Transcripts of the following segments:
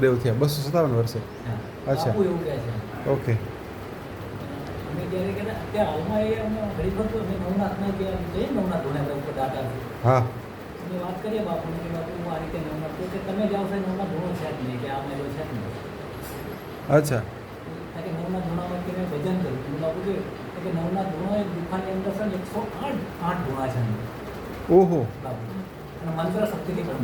દેવ થયા 257 વર્ષે. અચ્છા, ઓકે. હા, વાત કરીએ બાપુને કે બાપુ આ રીતે નવનાથ તો કે તમે જાઓ છો નવનાથ ધૂણો છે જ નહીં કે આ મેળો છે જ નહીં. અચ્છા, કે નવનાથ ધૂણામાં કે મેં ભજન કર્યું હું બાપુ જોયું કે નવનાથ ધૂણો એ ગુફાની અંદર છે ને 108 ધૂણા છે ઓહો. બાપુ અને મંત્ર શક્તિથી બને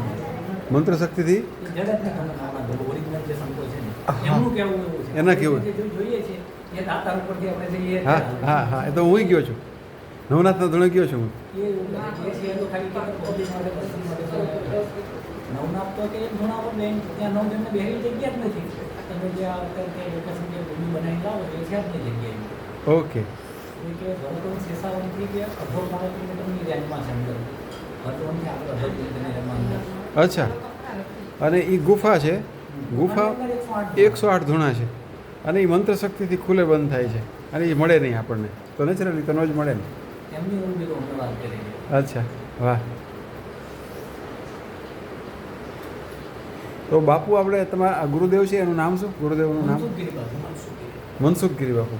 મંત્ર શક્તિથી જગતને તમે નવનાથ ધૂણો ઓરિજિનલ જે સંતો છે ને એમનું કહેવું એવું છે. એના કેવું જોઈએ છે એ દાતાર ઉપરથી આપણે જઈએ. હા હા હા, એ તો હું ગયો છું, નવનાથના ધૂણે ગયો છું હું. નવનાથ તો કે ધૂણા પર બેન ત્યાં 9 જણને બેહરી જગ્યા જ નથી. તમે જે આ લોકેશન જે ભૂમિ બનાવી લાવો એ છે જ નહીં જગ્યાએ. ઓકે. કે ભરતવન શેષાવનથી કે 18 કિલોમીટરની રેન્જમાં છે અંદર. ભરતવનથી આગળ 18 કિલોમીટરની રેન્જમાં અંદર. અચ્છા, અને એ ગુફા છે, ગુફા 108 ધૂણા છે, અને એ મંત્ર શક્તિથી ખુલે બંધ થાય છે, અને એ મળે નહીં આપણને, તો નેચરલી તો ન જ મળે ને. એમની એવું બધું અમને વાત કરી. અચ્છા, વાહ. તો બાપુ આપણે તમારા ગુરુદેવ છે એનું નામ શું? ગુરુદેવનું નામ મનસુખગીરી બાપુ.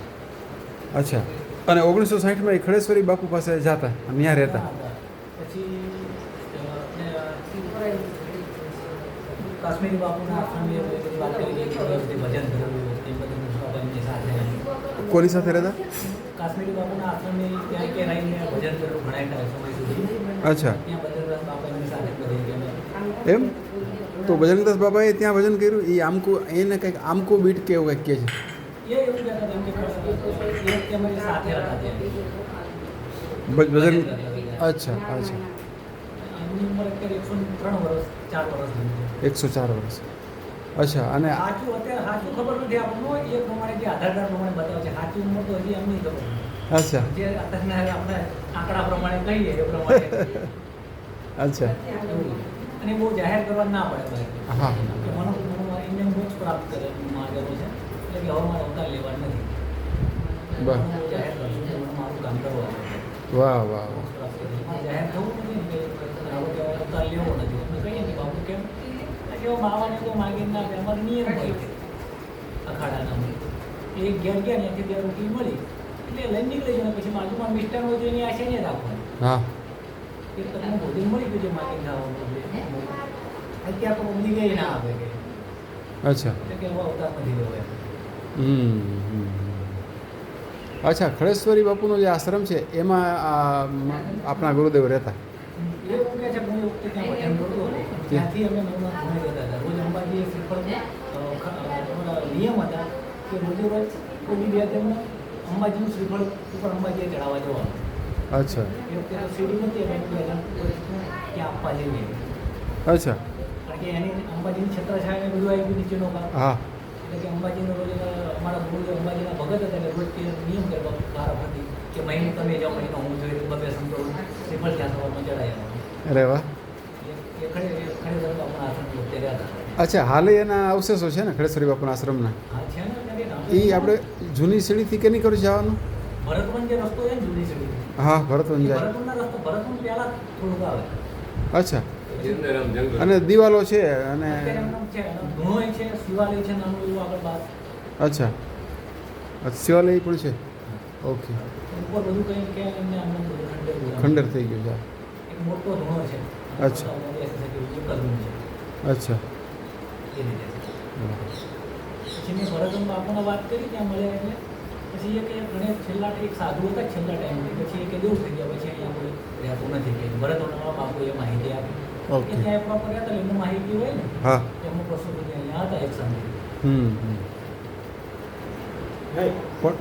અચ્છા, અને 1960માં એ ખડેશ્વરી બાપુ પાસે જતા અને ત્યાં રહેતા. પછી કાશ્મીરી બાપુના આશ્રમે વાત કરી ભજન કર્યું એ બધું સાથે. કોની સાથે રહેતા? કાશ્મીરી બાપુના આશ્રમે ત્યાં કે રહીને ભજન કર્યું ઘણા સમય સુધી. અચ્છા, ત્યાં ભજનદાસ બાપાની સાથે ભજન એમ? તો બજરંગદાસ બાબાએ ત્યાં ભજન કર્યું? એ આમકો એને કંઈક આમકો બીટ કે એવું કંઈક કહે છે. એ એવું કહેતા હતા કે તેમની સાથે હતા ત્યાં બજરંગ. અચ્છા અચ્છા, એમની ઉંમર અત્યારે 103 વર્ષ 4 વર્ષ 104 વર્ષ. અચ્છા, અને સાચું અત્યારે સાચું ખબર નથી આપણને એ પ્રમાણે જે આધાર કાર્ડ પ્રમાણે બતાવે છે સાચી ઉંમર તો હજી એમની ખબર. અચ્છા, જે અત્યારના આપણે આંકડા પ્રમાણે કહીએ એ પ્રમાણે. અચ્છા, અને બહુ જાહેર કરવા ના પડે. હા, કે મને ઇન્ડિયન મોક્ષ પ્રાપ્ત કરે માગેલો છે એટલે કે હવે મારે અવતાર લેવા નથી. વાહ જાહેર કરશું તો મને મારું કામ કરવાનું. વાહ વાહ વાહ. જાહેર થવું નથી કે અવતાર લેવો નથી. આપણે કહીએ કે બાપુ કેમ કે બાવાને તો માગીને ના અમારો નિયમ હોય છે અખાડાના. એ ઘેર ગયા ત્યાંથી ત્યાં રોટલી મળી એટલે લઈને નીકળી જાય. પછી બાજુમાં મિષ્ટાન હોય તો એની આશા નહીં રાખવાની. હા, એ તમને ભોજન મળી ગયું છે માગીને ખાવાનું. અત્યારે તો બધી ગઈ ના આવે કે અચ્છા. એટલે કે એવો અવતાર નથી લેવો એમ. અચ્છા, ખડેશ્વરી બાપુનો જે આશ્રમ છે એમાં આપણા ગુરુદેવ રહેતા. એ એવું કહે છે હું એ વખતે ત્યાં ભજન કરતો હતો. ત્યાંથી અમે નવનાથ ધૂણે રહેતા હતા. રોજ અંબાજી શ્રીફળમાં નિયમ હતા કે રોજે રોજ કોઈ બી તેમને અંબાજીનું શ્રીફળ ઉપર અંબાજીએ ચડાવવા જવાનું. અચ્છા, એ વખતે તો સીડી નથી એટલે ત્યાં આપવા જઈએ. અચ્છા, કારણ કે એની અંબાજીની છત્રછાયા બધું આવી ગયું નીચેનો ભાગ. હા, એટલે કે અંબાજીનો રોજ અમારા ગુરુદેવ અંબાજીના ભગત હતા એટલે રોજ તે નિયમ કરવા વારાફરતી કે મહિને તમે જાઓ મહિનો હું જોઈએ બબે સંતો શ્રીફળ ત્યાં સવારમાં ચડાવ્યા. અરે વાહ. એ ખરેખર બાપુના આશ્રમ વખતે રહ્યા હતા. અચ્છા, હાલે એના અવશેષો છે ને ખડેશ્વરી બાપુના આશ્રમના? હા છે ને. એ આપણે જૂની સીડીથી કે નહીં કરી જવાનું? ભરતવન જે રસ્તો છે ને જૂની સીડી. હા, ભરતવન જાય. ભરતવનના રસ્તો ભરતવન પહેલા થોડુંક આવે. અચ્છા, અને દિવાલો છે અને ધૂણોય છે શિવાલય છે નાનું એવું આગળ બાદ. અચ્છા, શિવાલય પણ છે. ઓકે. ઉપર બધું કંઈ કે એમને આમ ખંડર થઈ ગયું છે. એક મોટો ધૂણો છે. અચ્છા. અચ્છા, એ રીતે પછી મેં ભરતવન બાપુને વાત કરી ત્યાં મળ્યા એટલે પછી એ કે ઘણે છેલ્લા એક સાધુ હતા છેલ્લા ટાઈમથી પછી એ કે દેવું થઈ ગયા પછી અહીંયા કોઈ રહેતું નથી કે ભરતવનવાળા બાપુએ માહિતી આપી. ઓકે. ત્યાં પ્રોપર રહ્યા હતા એમને માહિતી હોય ને. હા. અમુક વર્ષો સુધી અહીંયા હતા એક સમય. પણ